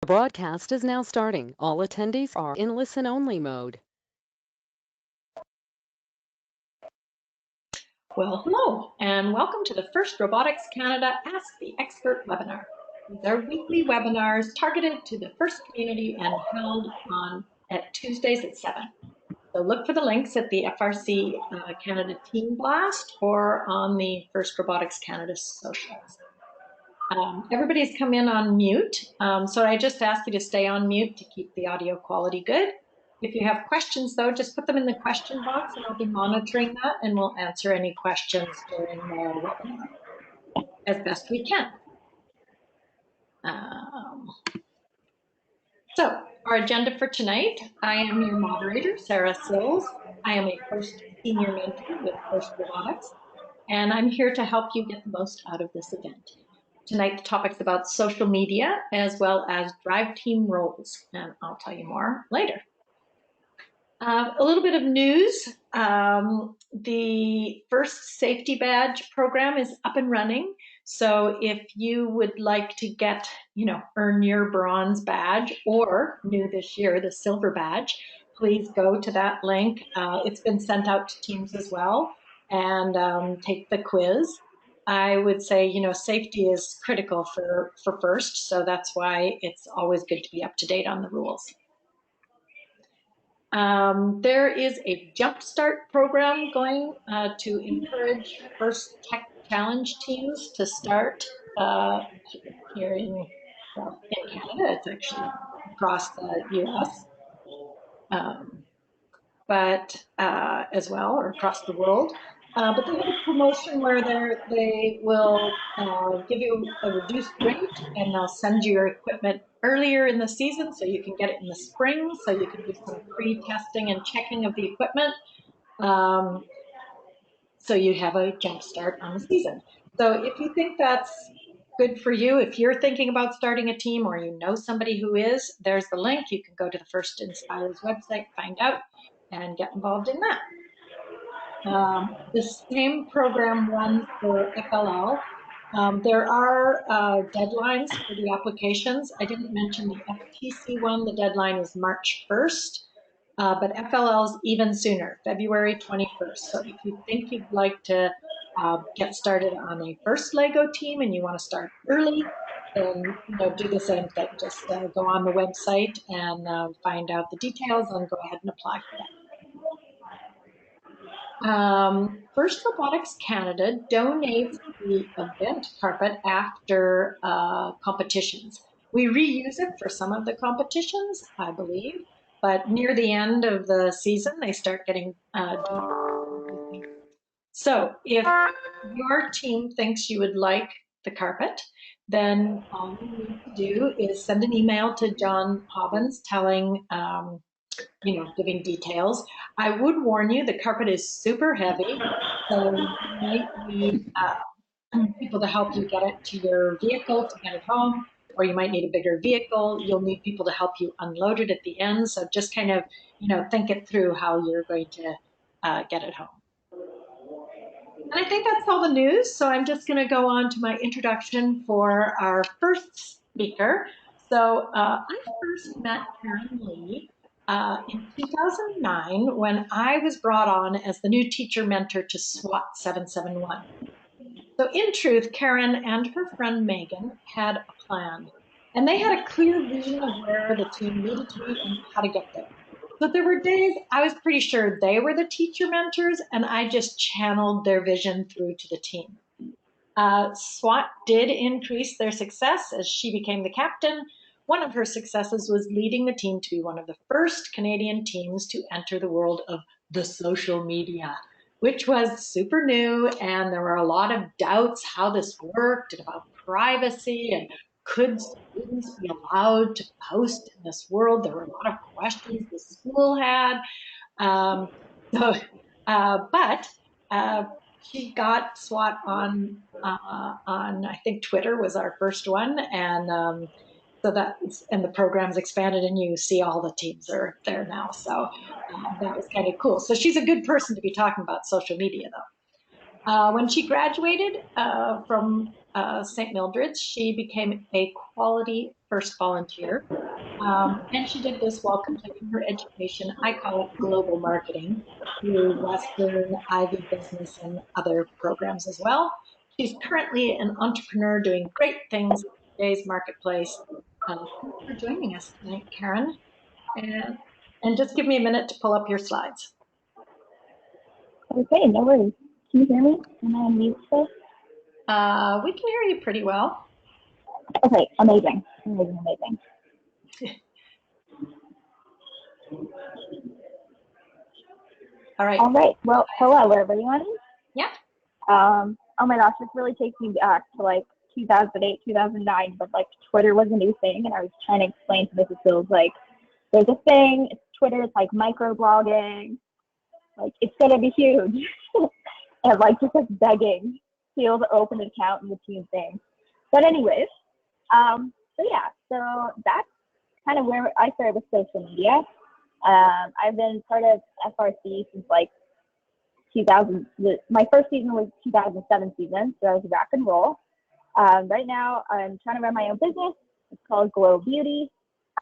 The broadcast is now starting. All attendees are in listen-only mode. Well, hello, and welcome to the first Robotics Canada Ask the Expert webinar. These are weekly webinars targeted to the FIRST community and held at Tuesdays at 7. So look for the links at the FRC Canada Team Blast or on the First Robotics Canada socials. Everybody's come in on mute, so I just ask you to stay on mute to keep the audio quality good. If you have questions, though, just put them in the question box, and I'll be monitoring that, and we'll answer any questions during the webinar as best we can. So our agenda for tonight, I am your moderator, Sarah Sills. I am a FIRST senior mentor with FIRST Robotics, and I'm here to help you get the most out of this event. Tonight, the topic's about social media as well as drive team roles, and I'll tell you more later. A little bit of news. The FIRST Safety Badge program is up and running. So if you would like to get, earn your bronze badge, or new this year, the silver badge, please go to that link. It's been sent out to teams as well, and take the quiz. I would say, safety is critical for FIRST, so that's why it's always good to be up to date on the rules. There is a Jumpstart program going to encourage FIRST Tech Challenge teams to start here in Canada. It's actually across the U.S., but as well, or across the world. But they have a promotion where they will give you a reduced rate, and they'll send you your equipment earlier in the season so you can get it in the spring, so you can do some pre-testing and checking of the equipment. So you have a jump start on the season. So if you think that's good for you, if you're thinking about starting a team or you know somebody who is, there's the link. You can go to the FIRST Inspires website, find out, and get involved in that. The same program runs for FLL. There are deadlines for the applications. I didn't mention the FTC one. The deadline is March 1st, but FLL is even sooner, February 21st. So if you think you'd like to get started on a FIRST Lego team and you want to start early, then do the same thing. Just go on the website and find out the details and go ahead and apply for that. FIRST Robotics Canada donates the event carpet after competitions. We reuse it for some of the competitions, I believe, but near the end of the season, they start getting So if your team thinks you would like the carpet, then all you need to do is send an email to John Hobbins telling giving details. I would warn you, the carpet is super heavy, so you might need people to help you get it to your vehicle to get it home, or you might need a bigger vehicle. You'll need people to help you unload it at the end, so just kind of, think it through how you're going to get it home. And I think that's all the news, so I'm just going to go on to my introduction for our first speaker. So I first met Karen Lee in 2009 when I was brought on as the new teacher mentor to SWAT 771. So in truth, Karen and her friend Megan had a plan, and they had a clear vision of where the team needed to be and how to get there. But there were days I was pretty sure they were the teacher mentors, and I just channeled their vision through to the team. SWAT did increase their success as she became the captain. One of her successes was leading the team to be one of the first Canadian teams to enter the world of the social media, which was super new, and there were a lot of doubts how this worked and about privacy and could students be allowed to post in this world? There were a lot of questions the school had. But she got SWAT on I think Twitter was our first one, and so and the program's expanded, and you see all the teams are there now. So that was kind of cool. So she's a good person to be talking about social media, though. When she graduated from St. Mildred's, she became a quality first volunteer. And she did this while completing her education. I call it global marketing through Western, Ivy Business, and other programs as well. She's currently an entrepreneur doing great things in today's marketplace. Thanks for joining us tonight, Karen. And, and just give me a minute to pull up your slides. Okay, no worries. Can you hear me? Am I on mute still? We can hear you pretty well. Okay, amazing. Amazing. All right. All right. Well, hello, everyone. Yeah. Oh my gosh, this really takes me back to like 2008, 2009, but like Twitter was a new thing, and I was trying to explain to Mrs. Sills, like, there's a thing, it's Twitter, it's like microblogging, like, it's gonna be huge. And like, just like begging to be able to open an account in the team thing. But anyways, so yeah, so that's kind of where I started with social media. I've been part of FRC since like 2000. My first season was 2007 season, so I was rock and roll. Right now, I'm trying to run my own business. It's called Glow Beauty,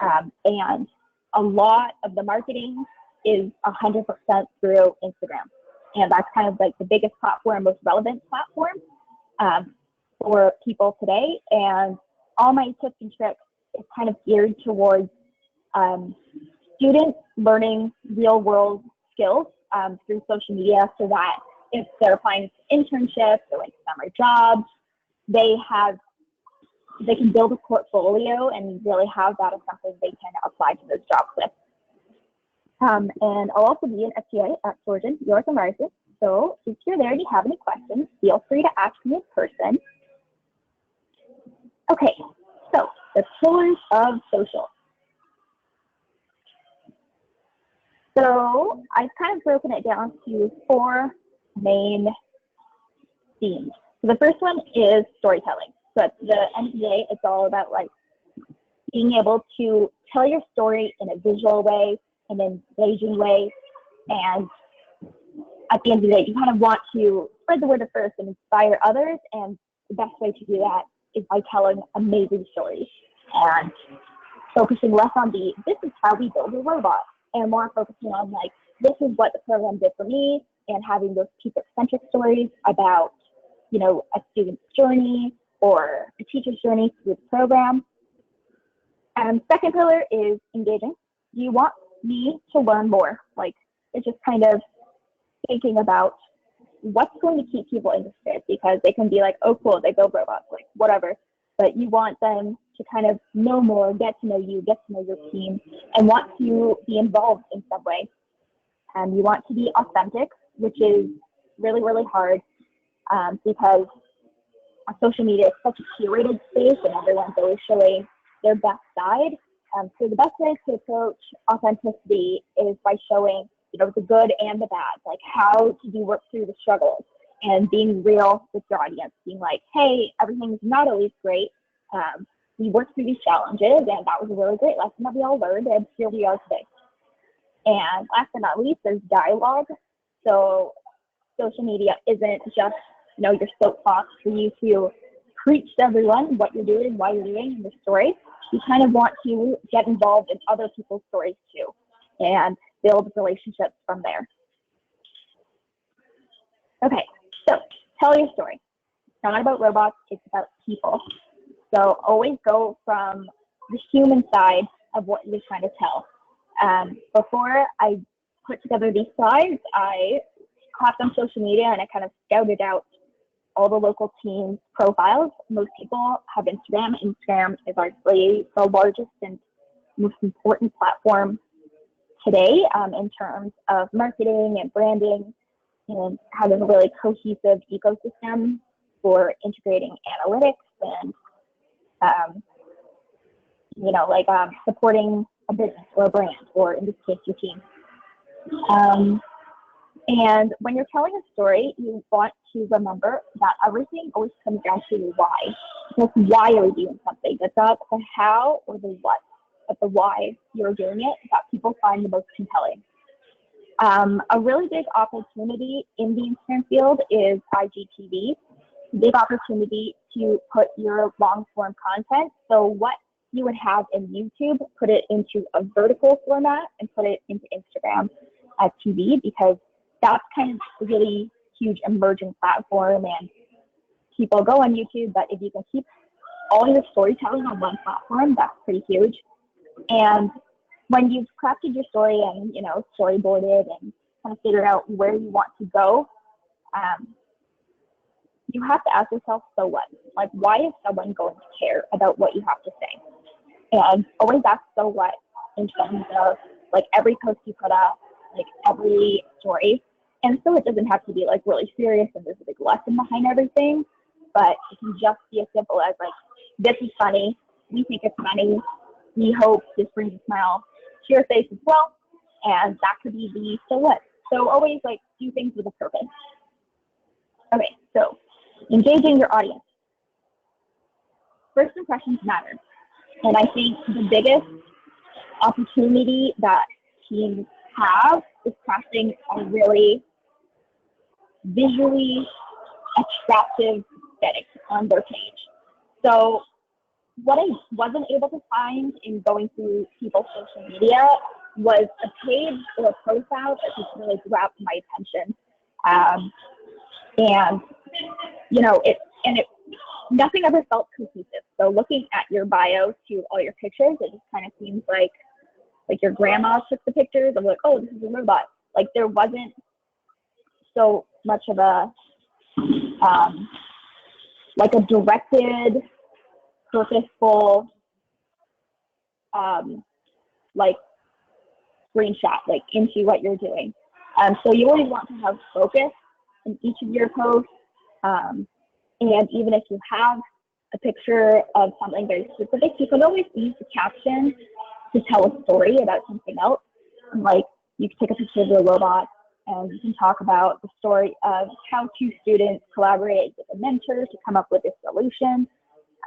and a lot of the marketing is 100% through Instagram, and that's kind of like the biggest platform, most relevant platform for people today. And all my tips and tricks is kind of geared towards students learning real world skills through social media, so that if they're applying to internships or like summer jobs, they can build a portfolio and really have that as something they can apply to those jobs with. And I'll also be an STA at Georgian York American. So if you're there and you have any questions, feel free to ask me in person. Okay, so the pillars of social. So I've kind of broken it down to 4 main themes. So the first one is storytelling. So at the end of the day, it's all about like being able to tell your story in a visual way, in an engaging way, and at the end of the day, you kind of want to spread the word of first and inspire others, and the best way to do that is by telling amazing stories and focusing less on this is how we build a robot, and more focusing on like, this is what the program did for me, and having those people-centric stories about, you know, a student's journey or a teacher's journey through the program. And second pillar is engaging. Do you want me to learn more? Like, it's just kind of thinking about what's going to keep people interested, because they can be like, oh, cool, they build robots, like whatever. But you want them to kind of know more, get to know you, get to know your team, and want to be involved in some way. And you want to be authentic, which is really, really hard because social media is such a curated space and everyone's always showing their best side. So the best way to approach authenticity is by showing, you know, the good and the bad, like how to work through the struggles and being real with your audience, being like, hey, everything's not always great. We worked through these challenges, and that was a really great lesson that we all learned, and here we are today. And last but not least, there's dialogue. So social media isn't just, you know, your soapbox for you to preach to everyone what you're doing, why you're doing, and the story. You kind of want to get involved in other people's stories too, and build relationships from there. Okay, so tell your story. It's not about robots, it's about people. So always go from the human side of what you're trying to tell. Before I put together these slides, I hopped on social media and I kind of scouted out all the local teams' profiles. Most people have Instagram. Instagram is arguably the largest and most important platform today in terms of marketing and branding, and having a really cohesive ecosystem for integrating analytics and you know, like supporting a business or a brand, or in this case, your team. And when you're telling a story, you want to remember that everything always comes down to why. Like, why are you doing something? It's not the how or the what, but the why you're doing it that people find the most compelling. A really big opportunity in the Instagram field is IGTV. Big opportunity to put your long form content. So what you would have in YouTube, put it into a vertical format and put it into Instagram TV, because that's kind of a really huge emerging platform, and people go on YouTube, but if you can keep all your storytelling on one platform, that's pretty huge. And when you've crafted your story and, storyboarded and kind of figured out where you want to go, you have to ask yourself, so what? Like, why is someone going to care about what you have to say? And always ask, so what, in terms of like every post you put up, like every story. And so it doesn't have to be like really serious and there's a big lesson behind everything, but it can just be as simple as like, this is funny, we think it's funny, we hope this brings a smile to your face as well. And that could be the so what. So always like do things with a purpose. Okay, so engaging your audience. First impressions matter. And I think the biggest opportunity that teams have is crafting a really visually attractive aesthetic on their page. So what I wasn't able to find in going through people's social media was a page or a profile that just really grabbed my attention. Nothing ever felt cohesive. So looking at your bio to all your pictures, it just kind of seems like your grandma took the pictures of like, oh, this is a robot. Like there wasn't so much of a like a directed, purposeful like screenshot like into what you're doing. So you always want to have focus in each of your posts. And even if you have a picture of something very specific, you can always use the caption to tell a story about something else. Like you can take a picture of your robot and you can talk about the story of how two students collaborated with a mentor to come up with a solution,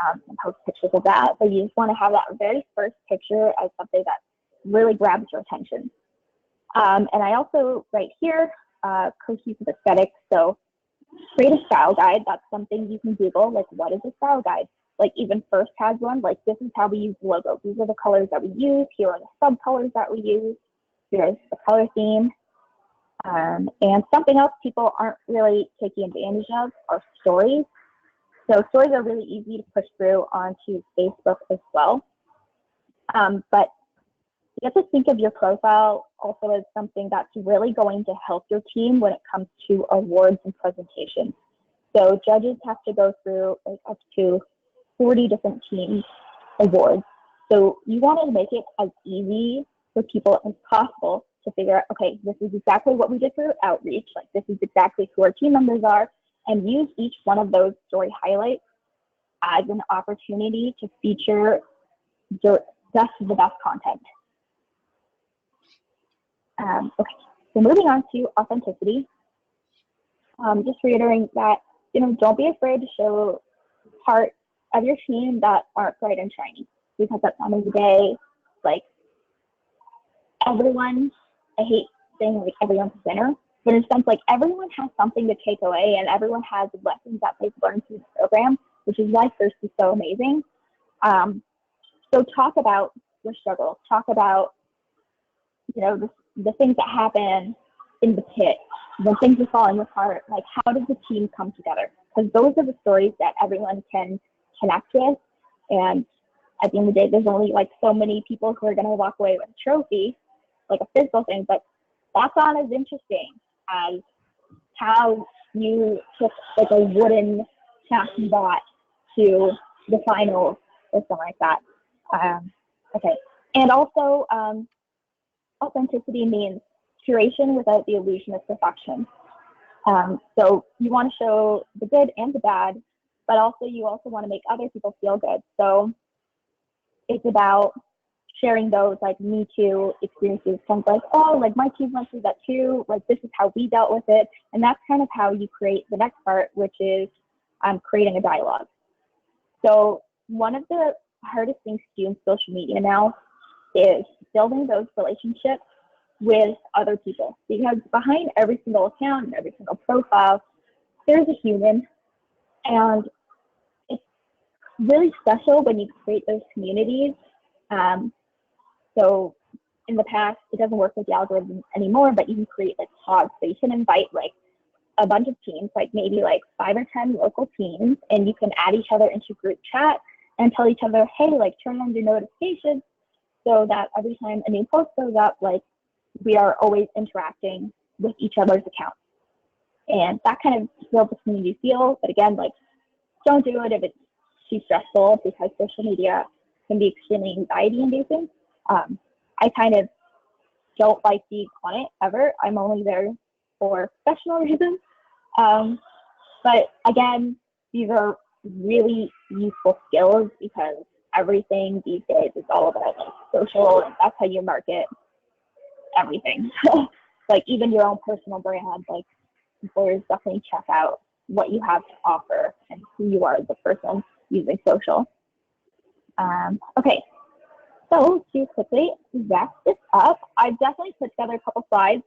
and post pictures of that. But you just want to have that very first picture as something that really grabs your attention. And I also write here, cohesive aesthetics. So create a style guide. That's something you can Google, like what is a style guide? Like even First has one, like this is how we use the logo. These are the colors that we use. Here are the sub colors that we use. Here's the color theme. And something else people aren't really taking advantage of are stories. So stories are really easy to push through onto Facebook as well. But you have to think of your profile also as something that's really going to help your team when it comes to awards and presentations. So judges have to go through like up to 40 different teams awards. So you want to make it as easy for people as possible to figure out, okay, this is exactly what we did for outreach. Like this is exactly who our team members are, and use each one of those story highlights as an opportunity to feature your best of the best content. Okay, so moving on to authenticity. Just reiterating that, don't be afraid to show parts of your team that aren't bright and shiny, because at the end of the day, like everyone, I hate saying like everyone's a winner, but in a sense, like everyone has something to take away and everyone has lessons that they've learned through the program, which is why First is so amazing. So talk about your struggles, talk about, the things that happen in the pit, when things are falling apart, like how does the team come together? Because those are the stories that everyone can connect with. And at the end of the day, there's only like so many people who are going to walk away with a trophy, like a physical thing, but that's not as interesting as how you took like a wooden tacky bot to the finals or something like that. Okay. And also, authenticity means curation without the illusion of perfection. So you want to show the good and the bad, but also you also want to make other people feel good. So it's about sharing those like me too experiences, kind of like, oh, like my team went through that too, like this is how we dealt with it. And that's kind of how you create the next part, which is creating a dialogue. So one of the hardest things to do in social media now is building those relationships with other people, because behind every single account and every single profile, there's a human, and it's really special when you create those communities. So in the past, it doesn't work with the algorithm anymore, but you can create like pods, so you can invite like a bunch of teams, like maybe like 5 or 10 local teams, and you can add each other into group chat and tell each other, hey, like turn on your notifications so that every time a new post goes up, like we are always interacting with each other's accounts. And that kind of builds a community feel. But again, like don't do it if it's too stressful, because social media can be extremely anxiety inducing. I kind of don't like being on it ever. I'm only there for professional reasons. But again, these are really useful skills, because everything these days is all about like social, and that's how you market everything. Like even your own personal brand, like employers definitely check out what you have to offer and who you are as a person using social. Okay, so to quickly wrap this up, I've definitely put together a couple slides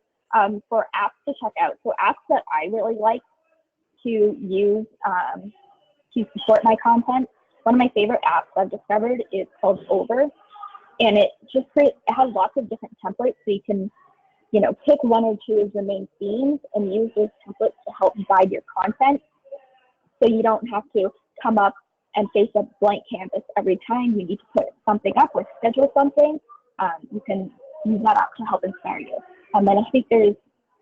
for apps to check out. So apps that I really like to use to support my content. One of my favorite apps I've discovered is called Over, and it has lots of different templates, so you can pick one or two of your main themes and use those templates to help guide your content. So you don't have to come up and face a blank canvas every time you need to put something up or schedule something. You can use that app to help inspire you. And then I think there's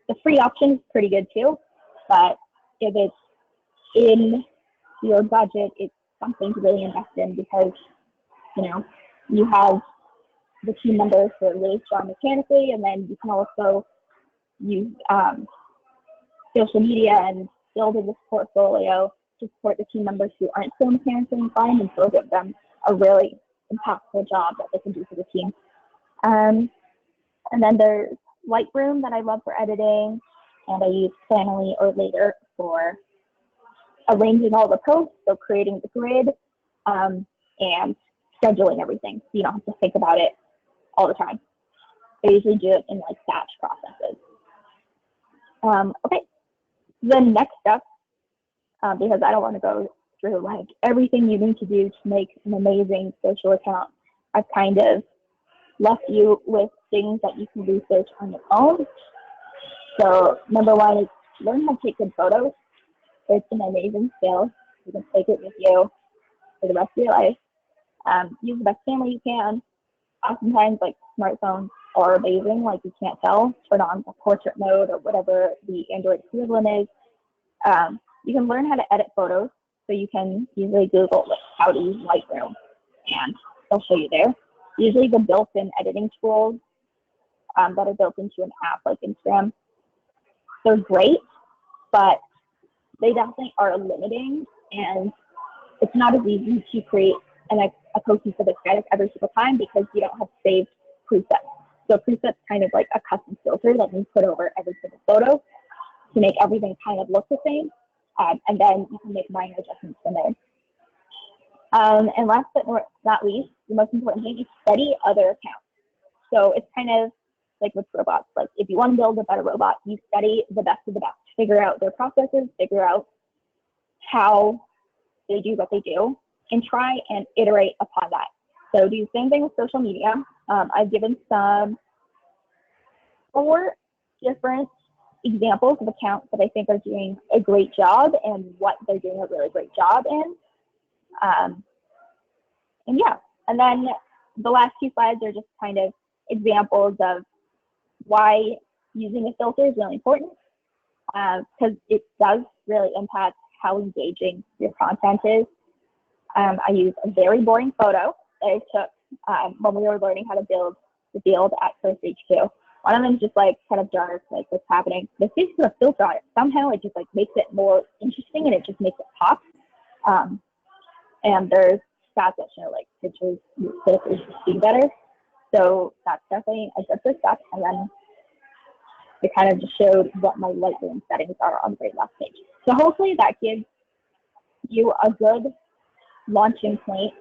the free option is pretty good too, but if it's in your budget, it's something to really invest in, because you have the team members who are really strong mechanically, and then you can also use social media and building this portfolio to support the team members who aren't so mechanically inclined, and so give them a really impactful job that they can do for the team. And then there's Lightroom that I love for editing, and I use Planoly or Later for arranging all the posts, so creating the grid and scheduling everything, so you don't have to think about it all the time. I usually do it in like batch processes. Okay, the next step, because I don't want to go through like everything you need to do to make an amazing social account, I've kind of left you with things that you can research on your own. So number one is learn how to take good photos. It's an amazing skill. You can take it with you for the rest of your life. Use the best camera you can. Oftentimes, like smartphones are amazing. Like you can't tell. Turn on the portrait mode or whatever the Android equivalent is. You can learn how to edit photos. So you can usually Google like, how to use Lightroom, and they'll show you there. Usually the built-in editing tools that are built into an app like Instagram, they're great, but they definitely are limiting, and it's not as easy to create a cohesive aesthetic every single time, because you don't have saved presets. So presets kind of like a custom filter that you put over every single photo to make everything kind of look the same, and then you can make minor adjustments from there. And last but not least, the most important thing is study other accounts. So it's kind of like with robots. Like if you want to build a better robot, you study the best of the best. Figure out their processes, figure out how they do what they do, and try and iterate upon that. So do the same thing with social media. I've given 4 different examples of accounts that I think are doing a great job and what they're doing a really great job in. And yeah, and then the last 2 slides are just kind of examples of why using a filter is really important, because it does really impact how engaging your content is. I use a very boring photo that I took when we were learning how to build the field at First HQ. One of them is just like kind of dark, like what's happening. This is a filter on it. Somehow it just like makes it more interesting, and it just makes it pop. And there's stats that show like pictures with filters see better. So that's definitely a good first step. And then it kind of just showed what my Lightroom settings are on the very last page. So hopefully that gives you a good launching point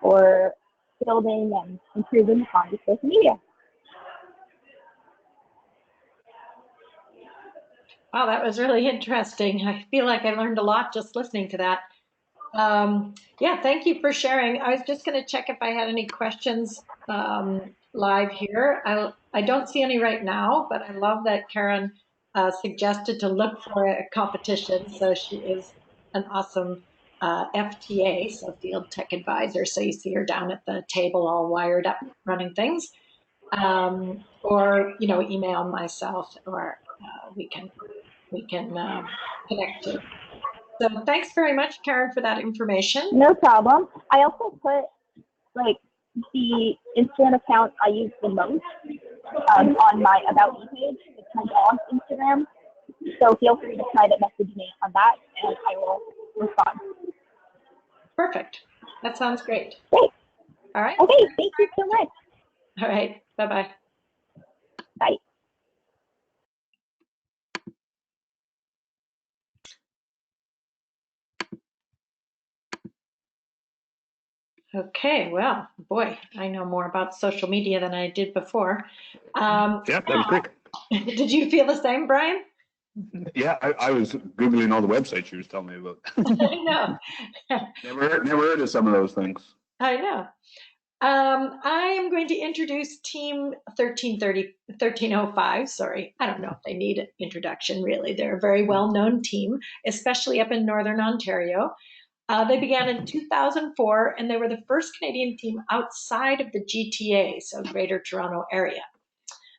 for building and improving upon your social media. Wow, that was really interesting. I feel like I learned a lot just listening to that. Yeah, thank you for sharing. I was just going to check if I had any questions live here. I don't see any right now, but I love that Karen suggested to look for a competition. So she is an awesome FTA, so Field Tech Advisor. So you see her down at the table all wired up running things. Or, email myself, or we can connect too. So thanks very much, Karen, for that information. No problem. I also put like the Instagram account I use the most on my About Me page. It's my dog's Instagram. So feel free to private message me on that and I will respond. Perfect. That sounds great. Great. All right. Okay, thank you so much. All right. Bye-bye. Bye. Okay, well, boy, I know more about social media than I did before. Yeah, that was quick. Did you feel the same, Brian? Yeah, I was Googling all the websites you was telling me about. I know. Never heard of some of those things. I know. I am going to introduce Team 1305. Sorry, I don't know if they need an introduction, really. They're a very well-known team, especially up in Northern Ontario. They began in 2004, and they were the first Canadian team outside of the GTA, so Greater Toronto Area.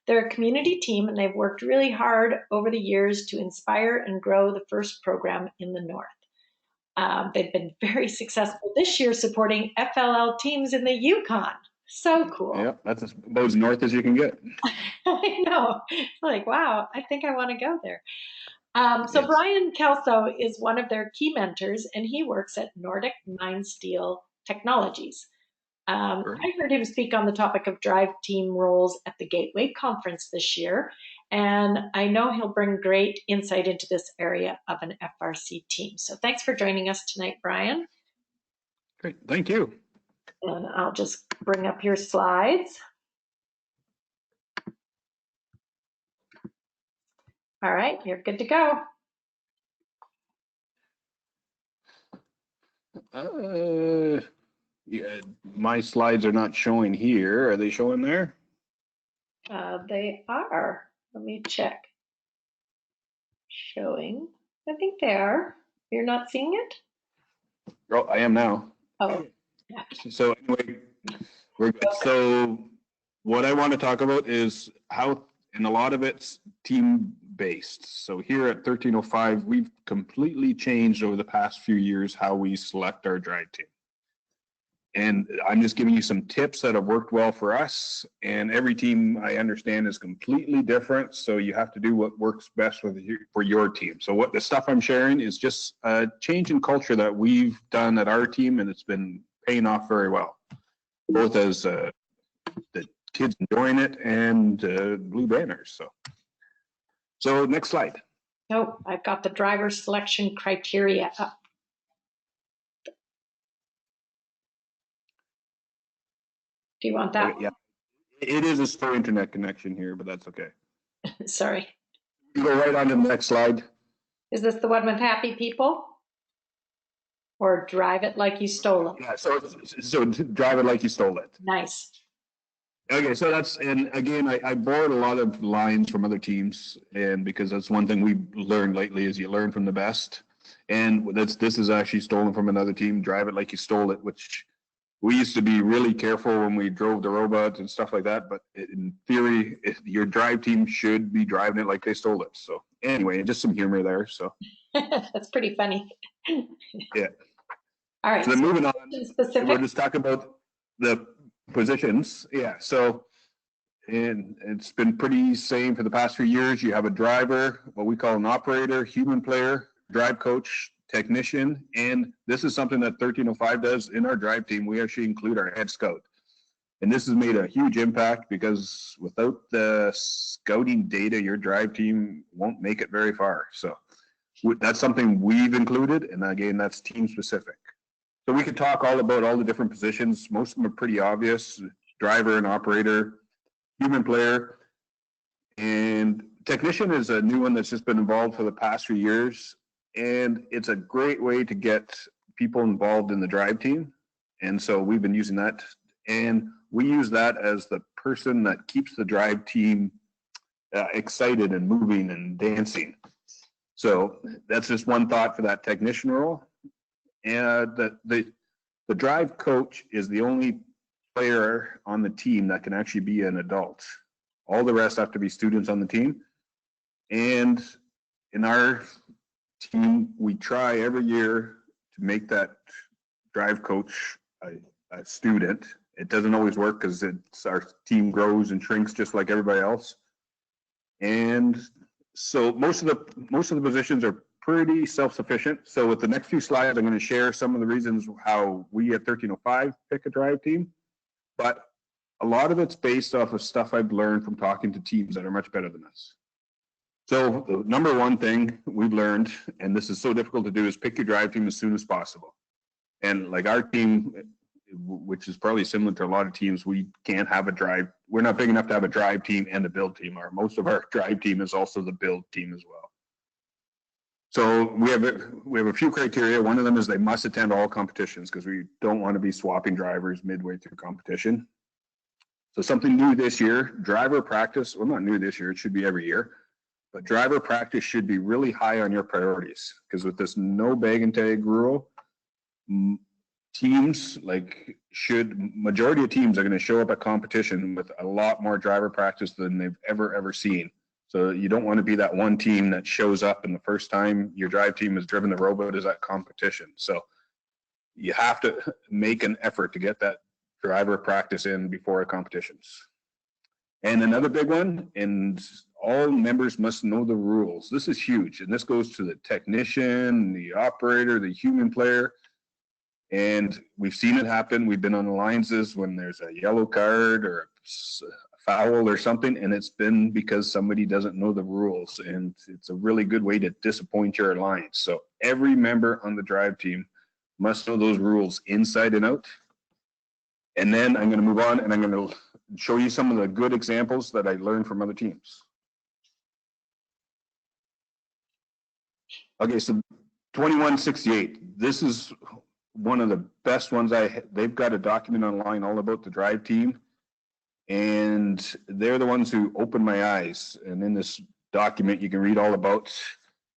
They're a community team, and they've worked really hard over the years to inspire and grow the FIRST program in the North. They've been very successful this year supporting FLL teams in the Yukon. So cool. Yeah, that's about as north as you can get. I know. Like, wow, I think I want to go there. So Yes. Brian Kelso is one of their key mentors, and he works at Nordic Mine Steel Technologies. Sure. I heard him speak on the topic of drive team roles at the Gateway Conference this year, and I know he'll bring great insight into this area of an FRC team. So thanks for joining us tonight, Brian. Great, thank you. And I'll just bring up your slides. All right, you're good to go. Yeah, my slides are not showing here. Are they showing there? They are. Let me check. Showing. I think they are. You're not seeing it? Oh, I am now. Oh, yeah. So anyway, we're good. So what I want to talk about is how, and a lot of it's team-based. So here at 1305, we've completely changed over the past few years how we select our drive team. And I'm just giving you some tips that have worked well for us. And every team, I understand, is completely different. So you have to do what works best for your team. So what the stuff I'm sharing is just a change in culture that we've done at our team, and it's been paying off very well, both as the kids enjoying it and blue banners. So next slide. Oh, I've got the driver selection criteria up. Do you want that? Okay, yeah, it is a slow internet connection here, but that's okay. Sorry. You go right on to the next slide. Is this the one with happy people? Or drive it like you stole it? Yeah, so drive it like you stole it. Nice. Okay, so that's, and again, I borrowed a lot of lines from other teams, and because that's one thing we've learned lately is you learn from the best. And this is actually stolen from another team, drive it like you stole it, which we used to be really careful when we drove the robots and stuff like that. But in theory, your drive team should be driving it like they stole it. So anyway, just some humor there. So that's pretty funny. Yeah. All right. So then moving on, specific. we'll just talk about the positions. Yeah. So, and it's been pretty same for the past few years. You have a driver, what we call an operator, human player, drive coach, technician, and this is something that 1305 does in our drive team. We actually include our head scout. And this has made a huge impact because without the scouting data, your drive team won't make it very far. So that's something we've included. And again, that's team specific. So we could talk all about all the different positions. Most of them are pretty obvious: driver and operator, human player. And technician is a new one that's just been involved for the past few years, and it's a great way to get people involved in the drive team. And so we've been using that, and we use that as the person that keeps the drive team excited and moving and dancing. So that's just one thought for that technician role. And the drive coach is the only player on the team that can actually be an adult. All the rest have to be students on the team. And in our team, we try every year to make that drive coach a student. It doesn't always work because our team grows and shrinks just like everybody else. And so most of the positions are pretty self-sufficient. So with the next few slides, I'm going to share some of the reasons how we at 1305 pick a drive team. But a lot of it's based off of stuff I've learned from talking to teams that are much better than us. So the number one thing we've learned, and this is so difficult to do, is pick your drive team as soon as possible. And like our team, which is probably similar to a lot of teams, we can't have a drive. We're not big enough to have a drive team and a build team. Most of our drive team is also the build team as well. So we have a few criteria. One of them is they must attend all competitions because we don't want to be swapping drivers midway through competition. So something new this year, driver practice, well, not new this year, it should be every year, but driver practice should be really high on your priorities, because with this no bag and tag rule, teams majority of teams are going to show up at competition with a lot more driver practice than they've ever seen. So you don't want to be that one team that shows up and the first time your drive team has driven the robot is at competition. So you have to make an effort to get that driver practice in before competitions. And another big one, and all members must know the rules. This is huge, and this goes to the technician, the operator, the human player. And we've seen it happen. We've been on alliances when there's a yellow card or a foul or something, and it's been because somebody doesn't know the rules, and it's a really good way to disappoint your alliance. So every member on the drive team must know those rules inside and out. And then I'm going to move on, and I'm going to show you some of the good examples that I learned from other teams. Okay, so 2168. This is one of the best ones. They've got a document online all about the drive team, and they're the ones who opened my eyes. And in this document, you can read all about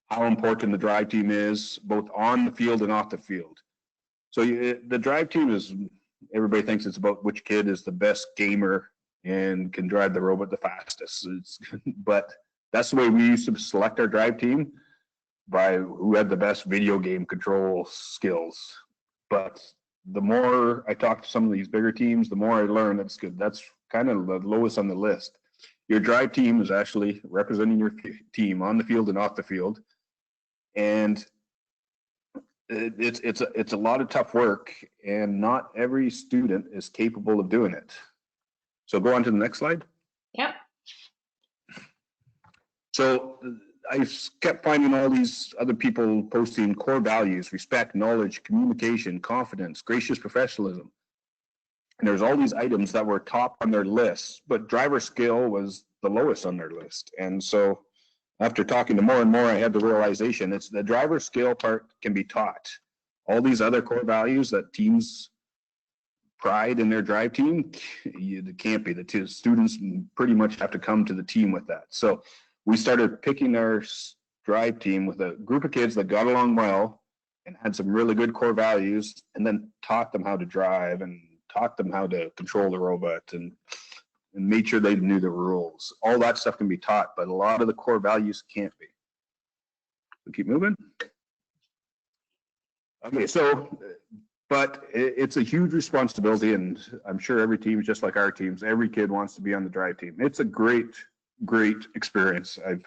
how important the drive team is, both on the field and off the field. So the drive team is, everybody thinks it's about which kid is the best gamer and can drive the robot the fastest. But that's the way we used to select our drive team, by who had the best video game control skills. But the more I talk to some of these bigger teams, the more I learn that's good. That's kind of the lowest on the list. Your drive team is actually representing your team on the field and off the field. And it's a lot of tough work, and not every student is capable of doing it. So go on to the next slide. Yep. So I kept finding all these other people posting core values: respect, knowledge, communication, confidence, gracious professionalism. And there's all these items that were top on their list, but driver skill was the lowest on their list. And so after talking to more and more, I had the realization it's the driver skill part can be taught. All these other core values that teams pride in their drive team, it can't be. The students pretty much have to come to the team with that. So we started picking our drive team with a group of kids that got along well and had some really good core values, and then taught them how to drive and taught them how to control the robot and made sure they knew the rules. All that stuff can be taught, but a lot of the core values can't be. We keep moving. Okay, so, but it's a huge responsibility, and I'm sure every team is just like our teams. Every kid wants to be on the drive team. It's a great experience. I've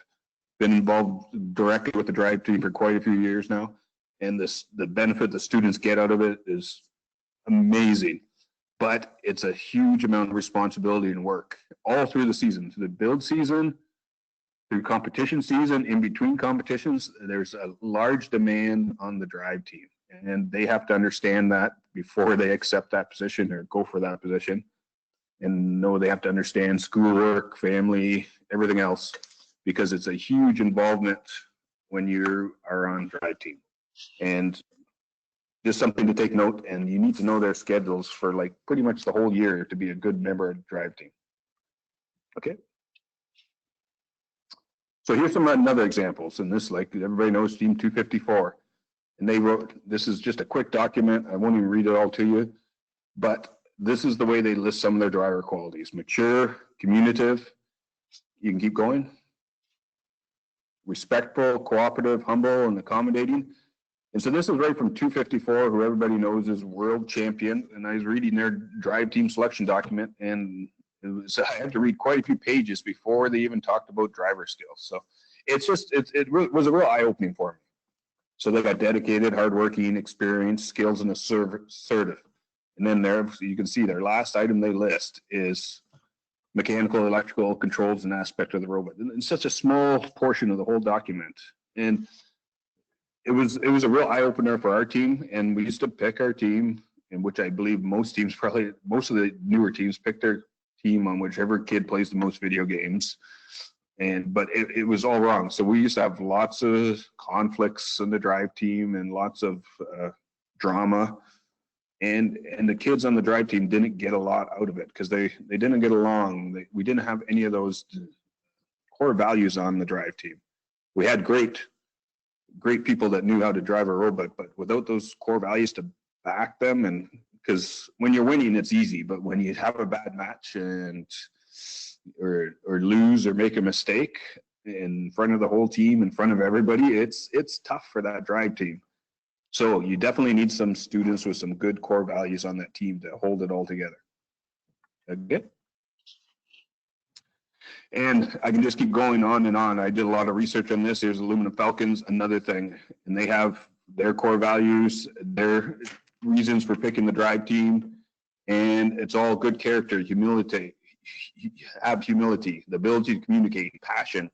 been involved directly with the drive team for quite a few years now, and the benefit the students get out of it is amazing. But it's a huge amount of responsibility and work all through the season, through the build season, through competition season, in between competitions. There's a large demand on the drive team, and they have to understand that before they accept that position or go for that position, and know they have to understand schoolwork, family, everything else because it's a huge involvement when you are on drive team. And just something to take note, and you need to know their schedules for like pretty much the whole year to be a good member of drive team. Okay. So here's some another examples, and this, like everybody knows, Team 254. And they wrote, this is just a quick document. I won't even read it all to you, but this is the way they list some of their driver qualities: mature, communicative. You can keep going. Respectful, cooperative, humble, and accommodating. And so this is right from 254, who everybody knows is world champion. And I was reading their drive team selection document, and I had to read quite a few pages before they even talked about driver skills. So it's just, it was a real eye-opening for me. So they got dedicated, hardworking, experienced, skills, and assertive. And then there, you can see their last item they list is mechanical, electrical controls and aspect of the robot. And it's such a small portion of the whole document. And it was a real eye-opener for our team. And we used to pick our team, in which I believe most teams, probably most of the newer teams, pick their team on whichever kid plays the most video games. But it was all wrong. So we used to have lots of conflicts in the drive team and lots of drama. And the kids on the drive team didn't get a lot out of it because they didn't get along. We didn't have any of those core values on the drive team. We had great people that knew how to drive a robot, but without those core values to back them, and because when you're winning, it's easy, but when you have a bad match and or lose or make a mistake in front of the whole team, in front of everybody, it's tough for that drive team. So you definitely need some students with some good core values on that team to hold it all together. Okay. And I can just keep going on and on. I did a lot of research on this. Here's Aluminum Falcons, another thing. And they have their core values, their reasons for picking the drive team, and it's all good character, humility, the ability to communicate, passion,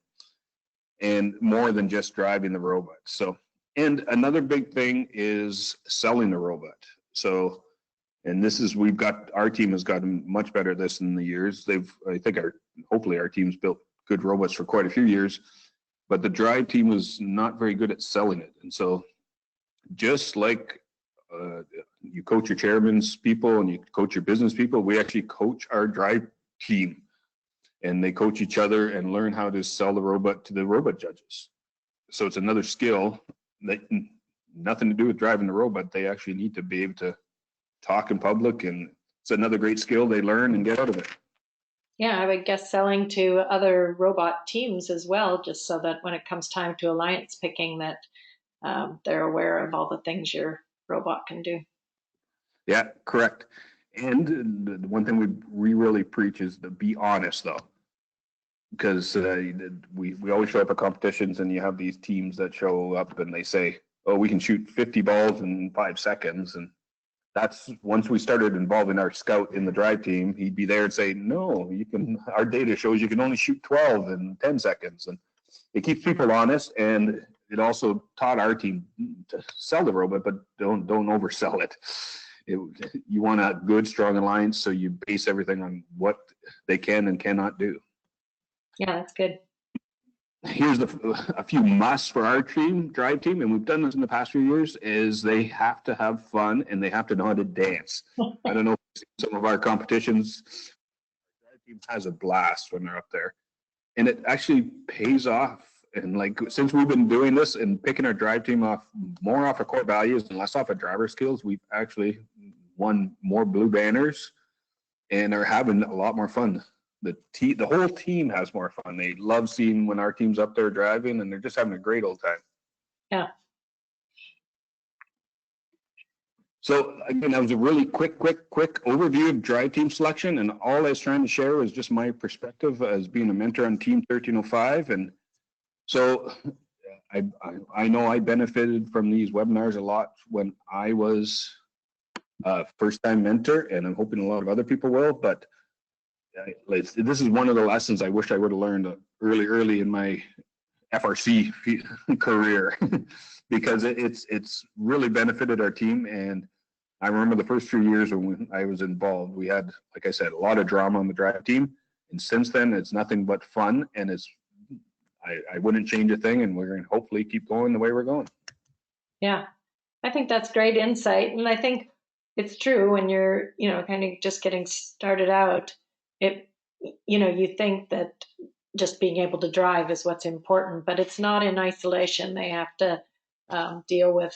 and more than just driving the robot. So, and another big thing is selling the robot. So, and this is, our team has gotten much better at this in the years. Hopefully our team's built good robots for quite a few years, but the drive team was not very good at selling it. And so just like you coach your chairman's people and you coach your business people, we actually coach our drive team, and they coach each other and learn how to sell the robot to the robot judges. So it's another skill that nothing to do with driving the robot. They actually need to be able to talk in public, and it's another great skill they learn and get out of it. Yeah, I would guess selling to other robot teams as well, just so that when it comes time to alliance picking, that they're aware of all the things your robot can do. Yeah, correct. And the one thing we really preach is to be honest, though, because we always show up at competitions, and you have these teams that show up and they say, "Oh, we can shoot 50 balls in 5 seconds," and that's once we started involving our scout in the drive team, he'd be there and say, "No, you can. Our data shows you can only shoot 12 in 10 seconds," and it keeps people honest, and it also taught our team to sell the robot, but don't oversell it. You want a good, strong alliance, so you base everything on what they can and cannot do. Yeah, that's good. Here's a few musts for our drive team, and we've done this in the past few years, is they have to have fun and they have to know how to dance. I don't know if you've seen some of our competitions. Our drive team has a blast when they're up there, and it actually pays off. And like, since we've been doing this and picking our drive team more off of core values and less off of driver skills, we've actually won more blue banners and are having a lot more fun. The whole team has more fun. They love seeing when our team's up there driving, and they're just having a great old time. Yeah. So again, that was a really quick overview of drive team selection, and all I was trying to share was just my perspective as being a mentor on Team 1305. And so I know I benefited from these webinars a lot when I was a first-time mentor, and I'm hoping a lot of other people will. But this is one of the lessons I wish I would have learned early in my FRC career, because it's really benefited our team. And I remember the first few years when I was involved, we had, like I said, a lot of drama on the drive team. And since then, it's nothing but fun, and I wouldn't change a thing, and we're going to hopefully keep going the way we're going. Yeah, I think that's great insight. And I think it's true when you're, kind of just getting started out, you think that just being able to drive is what's important, but it's not in isolation. They have to deal with,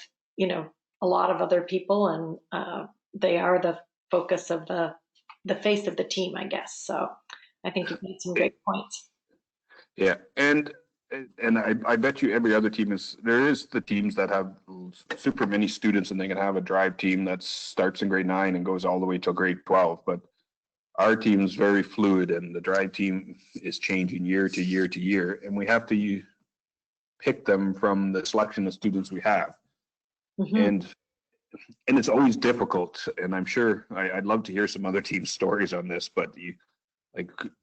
a lot of other people, and they are the focus of the face of the team, I guess. So I think you've made some great points. Yeah, and I bet you every other team there is the teams that have super many students, and they can have a drive team that starts in grade 9 and goes all the way till grade 12. But our team is very fluid, and the drive team is changing year to year to year, and we have to pick them from the selection of students we have. Mm-hmm. And it's always difficult, and I'm sure I'd love to hear some other teams' stories on this, but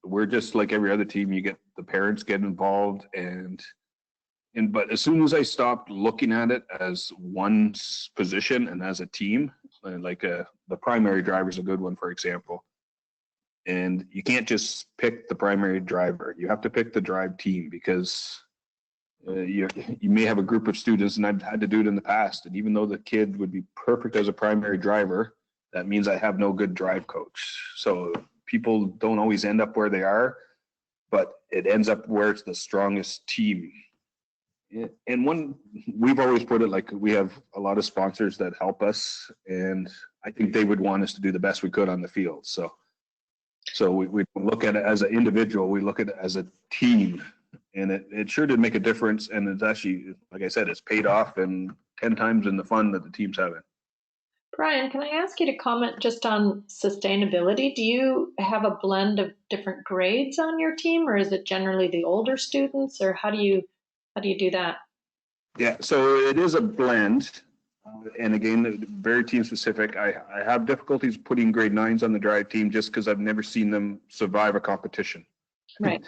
we're just like every other team. You get the parents get involved, but as soon as I stopped looking at it as one position and as a team, the primary driver is a good one, for example. And you can't just pick the primary driver. You have to pick the drive team, because you may have a group of students, and I've had to do it in the past. And even though the kid would be perfect as a primary driver, that means I have no good drive coach. So people don't always end up where they are, but it ends up where it's the strongest team. And we've always put it like, we have a lot of sponsors that help us, and I think they would want us to do the best we could on the field. So we look at it as an individual, we look at it as a team, and it sure did make a difference. And it's actually, like I said, it's paid off, and 10 times in the fun that the team's having. Brian, can I ask you to comment just on sustainability? Do you have a blend of different grades on your team, or is it generally the older students, or how do you do that? Yeah, so it is a blend. And again, very team specific. I have difficulties putting grade 9s on the drive team just because I've never seen them survive a competition. Right.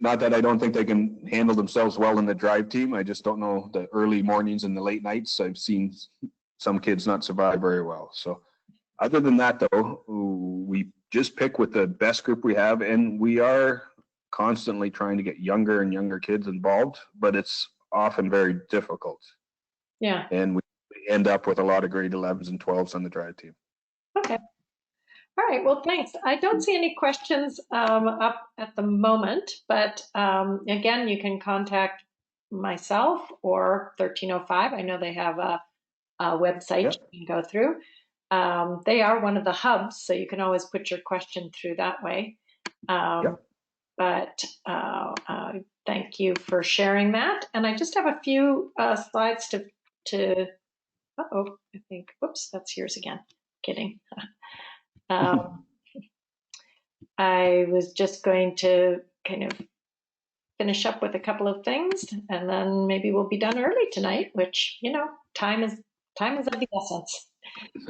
Not that I don't think they can handle themselves well in the drive team. I just don't know, the early mornings and the late nights, I've seen some kids not survive very well. So other than that, though, we just pick with the best group we have, and we are constantly trying to get younger and younger kids involved, but it's often very difficult. Yeah. And we end up with a lot of grade 11s and 12s on the drive team. Okay. All right. Well, thanks. I don't see any questions up at the moment, but again, you can contact myself or 1305. I know they have a website. Yep. You can go through. They are one of the hubs, so you can always put your question through that way. Yep. But thank you for sharing that. And I just have a few slides to uh-oh, I think, whoops, that's yours again. Kidding. I was just going to kind of finish up with a couple of things, and then maybe we'll be done early tonight, which, time is of the essence.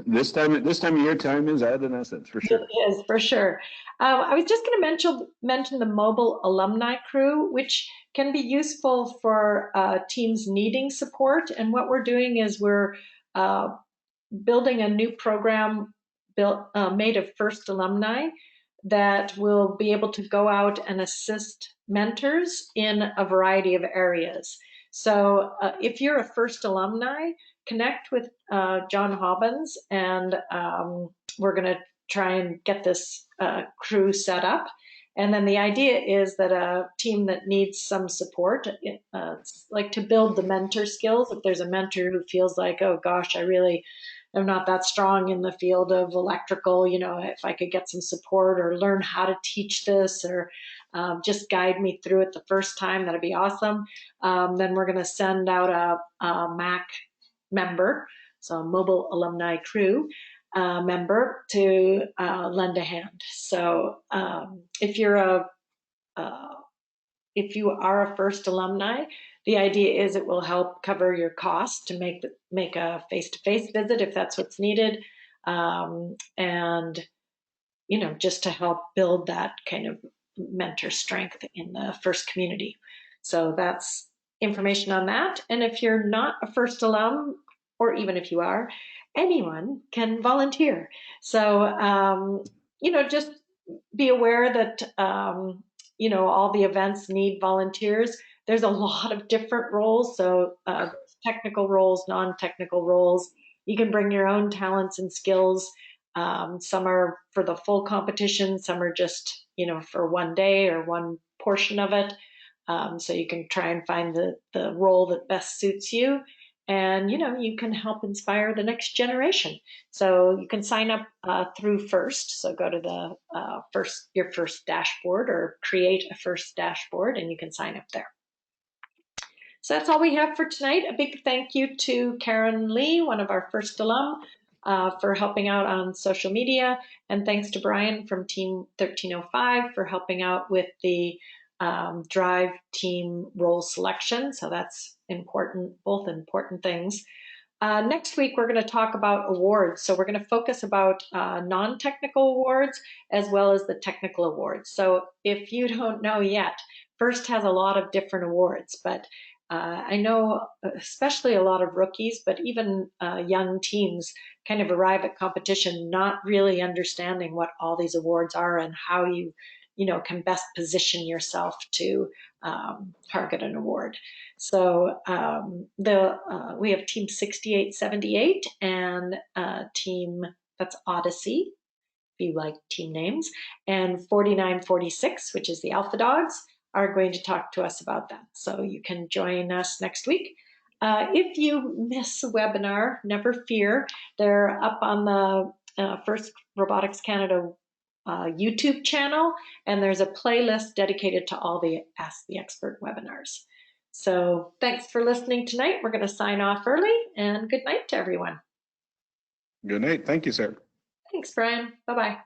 This time of year, time is of an essence, for sure. It is, for sure. I was just going to mention the mobile alumni crew, which can be useful for teams needing support. And what we're doing is we're building a new program made of first alumni that will be able to go out and assist mentors in a variety of areas. So if you're a first alumni, connect with John Hobbins, and we're going to try and get this crew set up. And then the idea is that a team that needs some support, like to build the mentor skills. If there's a mentor who feels like, oh gosh, I really am not that strong in the field of electrical, if I could get some support or learn how to teach this, or just guide me through it the first time, that'd be awesome. Then we're going to send out a MAC member, so a mobile alumni crew member, to lend a hand. So if you are a first alumni, the idea is it will help cover your costs to make a face-to-face visit if that's what's needed, and just to help build that kind of mentor strength in the first community. So that's information on that. And if you're not a first alum, or even if you are, anyone can volunteer. So just be aware that all the events need volunteers. there's a lot of different roles. So technical roles, non-technical roles. You can bring your own talents and skills. Some are for the full competition. Some are just, for one day or one portion of it. So you can try and find the role that best suits you. And, you can help inspire the next generation. So you can sign up through FIRST. So go to the your FIRST dashboard or create a FIRST dashboard, and you can sign up there. So that's all we have for tonight. A big thank you to Karen Lee, one of our first alum, for helping out on social media. And thanks to Brian from Team 1305 for helping out with the drive team role selection. So that's important, both important things. Next week, we're going to talk about awards. So we're going to focus about non-technical awards as well as the technical awards. So if you don't know yet, FIRST has a lot of different awards, but I know especially a lot of rookies, but even young teams kind of arrive at competition not really understanding what all these awards are and how you can best position yourself to target an award. So we have Team 6878 and team, that's Odyssey, if you like team names, and 4946, which is the Alpha Dogs, are going to talk to us about that. So you can join us next week. If you miss a webinar, never fear. They're up on the First Robotics Canada YouTube channel, and there's a playlist dedicated to all the Ask the Expert webinars. So thanks for listening tonight. We're going to sign off early, and good night to everyone. Good night. Thank you, Sarah. Thanks, Brian. Bye-bye.